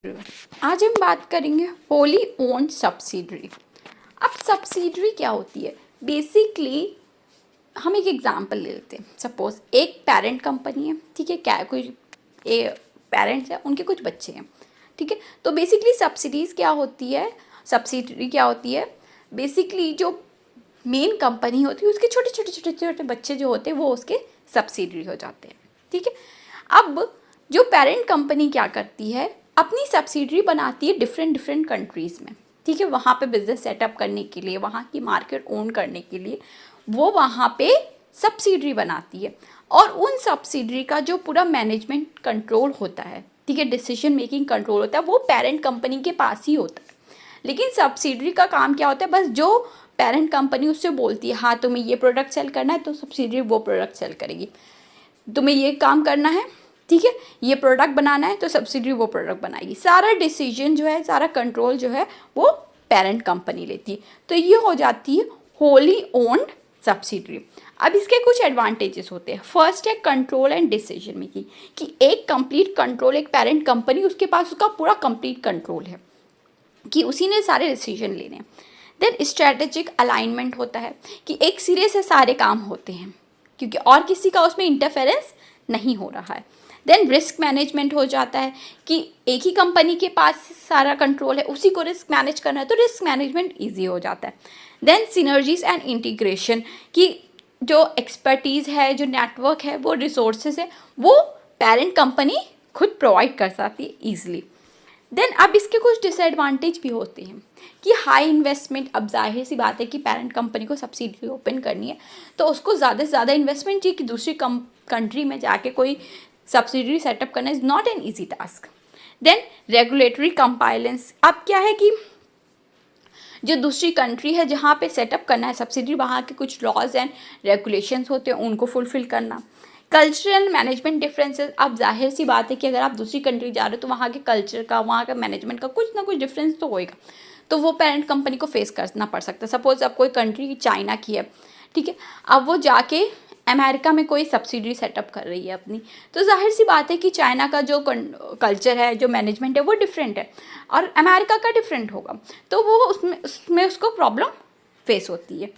आज हम बात करेंगे होली ओन्ड सब्सिडरी। अब सब्सिडरी क्या होती है? बेसिकली हम एक एग्जांपल ले लेते हैं। सपोज एक पेरेंट कंपनी है, ठीक है, क्या कोई पेरेंट्स है, उनके कुछ बच्चे हैं, ठीक है। तो बेसिकली सब्सिडीज़ क्या होती है, सब्सिडरी क्या होती है? बेसिकली जो मेन कंपनी होती है उसके छोटे छोटे छोटे छोटे बच्चे जो होते हैं वो उसके सब्सिडरी हो जाते हैं, ठीक है। अब जो पेरेंट कंपनी क्या करती है, अपनी सब्सिडरी बनाती है डिफरेंट डिफरेंट कंट्रीज़ में, ठीक है। वहाँ पे बिजनेस सेटअप करने के लिए, वहाँ की मार्केट ओन करने के लिए वो वहाँ पे सब्सिडरी बनाती है, और उन सब्सिडरी का जो पूरा मैनेजमेंट कंट्रोल होता है, ठीक है, डिसीजन मेकिंग कंट्रोल होता है, वो पेरेंट कंपनी के पास ही होता है। लेकिन सब्सिडरी का काम क्या होता है? बस जो पेरेंट कंपनी उससे बोलती है, हाँ तुम्हें ये प्रोडक्ट सेल करना है, तो सब्सिडरी वो प्रोडक्ट सेल करेगी। तुम्हें ये काम करना है, ठीक है, ये प्रोडक्ट बनाना है, तो सब्सिडरी वो प्रोडक्ट बनाएगी। सारा डिसीजन जो है, सारा कंट्रोल जो है वो पेरेंट कंपनी लेती है। तो ये हो जाती है होली ओन्ड सब्सिडरी। अब इसके कुछ एडवांटेजेस होते हैं। फर्स्ट है कंट्रोल एंड डिसीजन मेकिंग, कि एक कंप्लीट कंट्रोल, एक पेरेंट कंपनी, उसके पास उसका पूरा कंप्लीट कंट्रोल है कि उसी ने सारे डिसीजन लेने हैं। देन स्ट्रेटेजिक अलाइनमेंट होता है कि एक सिरे से सारे काम होते हैं, क्योंकि और किसी का उसमें इंटरफेरेंस नहीं हो रहा है। देन रिस्क मैनेजमेंट हो जाता है कि एक ही कंपनी के पास सारा कंट्रोल है, उसी को रिस्क मैनेज करना है, तो रिस्क मैनेजमेंट ईजी हो जाता है। देन सिनर्जीज एंड इंटीग्रेशन, कि जो एक्सपर्टीज़ है, जो नेटवर्क है, वो रिसोर्सेज है, वो पेरेंट कंपनी खुद प्रोवाइड कर सकती है ईजिली। देन अब इसके कुछ डिसएडवांटेज भी होते हैं कि हाई इन्वेस्टमेंट। अब जाहिर सी बात है कि पेरेंट कंपनी को सब्सिडी ओपन करनी है, तो उसको ज़्यादा से ज़्यादा इन्वेस्टमेंट चाहिए कि दूसरी कंट्री में जाके कोई सब्सिडरी सेटअप करना is not an easy task. Then regulatory compliance. अब क्या है कि जो दूसरी कंट्री है जहाँ पे सेटअप करना है सब्सिडरी, वहाँ के कुछ लॉज एंड रेगुलेशंस होते हैं, उनको फुलफिल करना। Cultural management differences. अब जाहिर सी बात है कि अगर आप दूसरी कंट्री जा रहे हो तो वहाँ के कल्चर का, वहाँ का मैनेजमेंट का कुछ ना कुछ डिफरेंस तो होएगा, तो वो पेरेंट कंपनी को फेस करना पड़ सकता है। सपोज अब कोई कंट्री चाइना की है, ठीक है, अब वो जाके अमेरिका में कोई सब्सिडरी सेटअप कर रही है अपनी, तो जाहिर सी बात है कि चाइना का जो कल्चर है, जो मैनेजमेंट है, वो डिफरेंट है और अमेरिका का डिफरेंट होगा, तो वो उसमें उसको प्रॉब्लम फेस होती है।